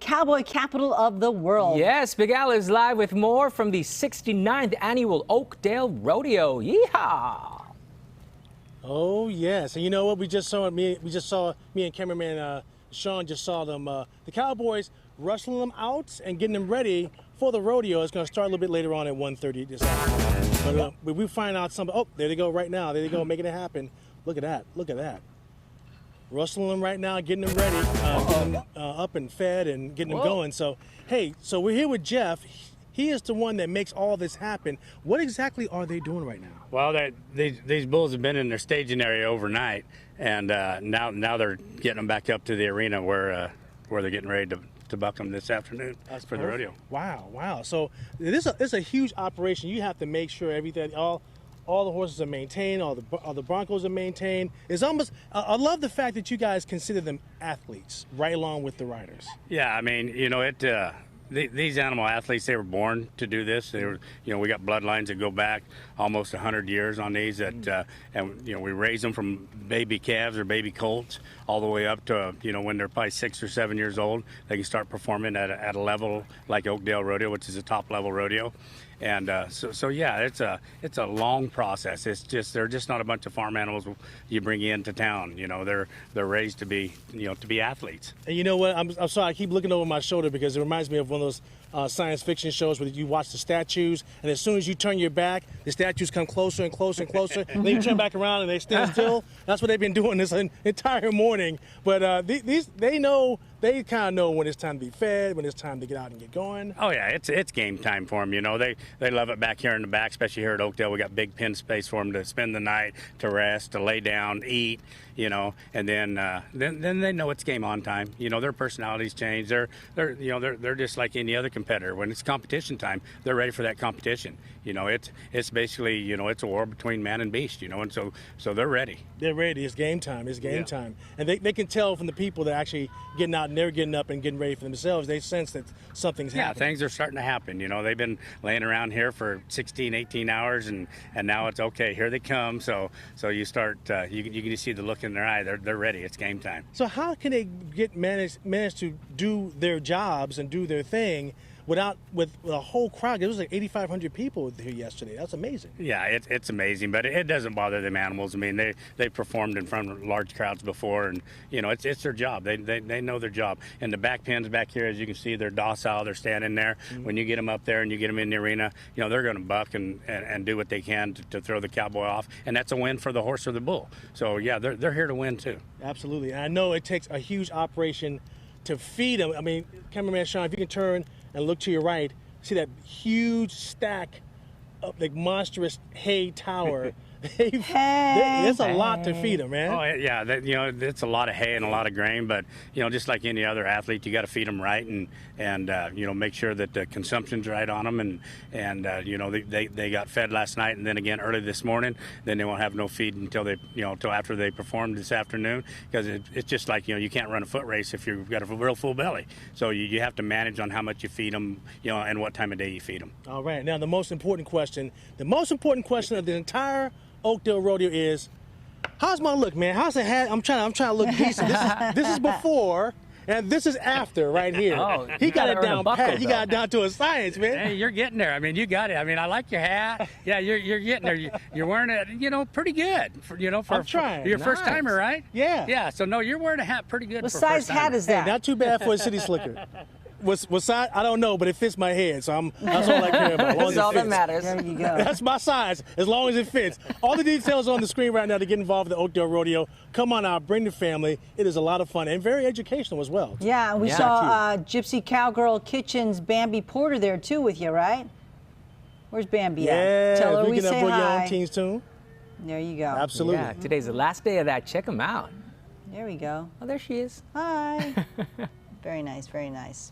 cowboy capital of the world. Yes, Big Al is live with more from the 69th annual Oakdale Rodeo. Yeehaw! Oh yes, and you know what? We just saw me and cameraman Sean just saw them. The Cowboys rustling them out and getting them ready for the rodeo. It's going to start a little bit later on at 1:30 this afternoon. But we find out something. Oh, there they go right now. There they go, making it happen. Look at that. Look at that. Rustling them right now, getting them ready, getting them up and fed and getting them going. So, hey, so we're here with Jeff. He is the one that makes all this happen. What exactly are they doing right now? Well, these bulls have been in their staging area overnight, and now they're getting them back up to the arena where they're getting ready to buck them this afternoon for the rodeo. Wow. So it's a huge operation. You have to make sure everything, all the horses are maintained, all the Broncos are maintained. It's almost, I love the fact that you guys consider them athletes right along with the riders. Yeah, I mean, you know, these animal athletes, they were born to do this. They were, you know, we got bloodlines that go back almost 100 years on these, and you know, we raise them from baby calves or baby colts all the way up to, you know, when they're probably 6 or 7 years old, they can start performing at a level like Oakdale Rodeo, which is a top level rodeo. And so yeah, it's a long process. They're just not a bunch of farm animals you bring into town. You know, they're raised to be, you know, to be athletes. And you know what? I'm sorry, I keep looking over my shoulder because it reminds me of one of those science fiction shows where you watch the statues, and as soon as you turn your back, the statues come closer and closer and closer. And then you turn back around and they stand still. That's what they've been doing this entire morning. But they kind of know when it's time to be fed, when it's time to get out and get going. Oh yeah, it's game time for them. You know, they love it back here in the back, especially here at Oakdale. We got big pen space for them to spend the night, to rest, to lay down, eat. You know, and then they know it's game on time. You know, their personalities change. They're just like any other competitor. When it's competition time, they're ready for that competition. You know, it's basically, you know, it's a war between man and beast. You know, and so they're ready. They're ready. It's game time. It's game time. And they can tell from the people that are actually getting out and they're getting up and getting ready for themselves. They sense that something's happening. Yeah, things are starting to happen. You know, they've been laying around here for 16, 18 hours, and now it's okay. Here they come. So you start. You can see the look in their eye. They're ready. It's game time. So how can they manage to do their jobs and do their thing with a whole crowd? It was like 8,500 people here yesterday. That's amazing. Yeah, it's amazing, but it doesn't bother them animals. I mean, they performed in front of large crowds before, and you know, it's their job. They know their job. And the back pens back here, as you can see, they're docile. They're standing there. Mm-hmm. When you get them up there and you get them in the arena, you know, they're going to buck and do what they can to throw the cowboy off, and that's a win for the horse or the bull. So yeah, they're here to win too. Absolutely. And I know it takes a huge operation to feed them. I mean, cameraman Sean, if you can turn and look to your right, see that huge stack of like monstrous hay tower. There's a lot to feed them, man. Oh yeah, you know, it's a lot of hay and a lot of grain, but you know, just like any other athlete, you got to feed them right and you know, make sure that the consumption's right on them, and you know, they got fed last night and then again early this morning. Then they won't have no feed until until after they perform this afternoon, because it's just like, you know, you can't run a foot race if you've got a real full belly. So you have to manage on how much you feed them, you know, and what time of day you feed them. All right, now the most important question of the entire Oakdale Rodeo is, how's my look, man? How's the hat? I'm trying to look decent. This is before, and this is after right here. Oh, he got it down pat. He got it down to a science, man. Hey, you're getting there. I mean, you got it. I mean, I like your hat. Yeah, you're getting there. You're wearing it, you know, pretty good. For I'm trying. For your first timer, right? Yeah. Yeah. So no, you're wearing a hat pretty good. What for size hat is that? Hey, not too bad for a city slicker. What size? I don't know, but it fits my head, so that's all I care about. That's all that matters. There you go. That's my size, as long as it fits. All the details are on the screen right now to get involved with the Oakdale Rodeo. Come on out, bring the family. It is a lot of fun and very educational as well. Yeah, we saw Gypsy Cowgirl Kitchen's Bambi Porter there too with you, right? Where's Bambi at? Tell her we say hi. Your own team's tune. There you go. Absolutely. Yeah, today's the last day of that. Check them out. There we go. Oh, there she is. Hi. Very nice, very nice.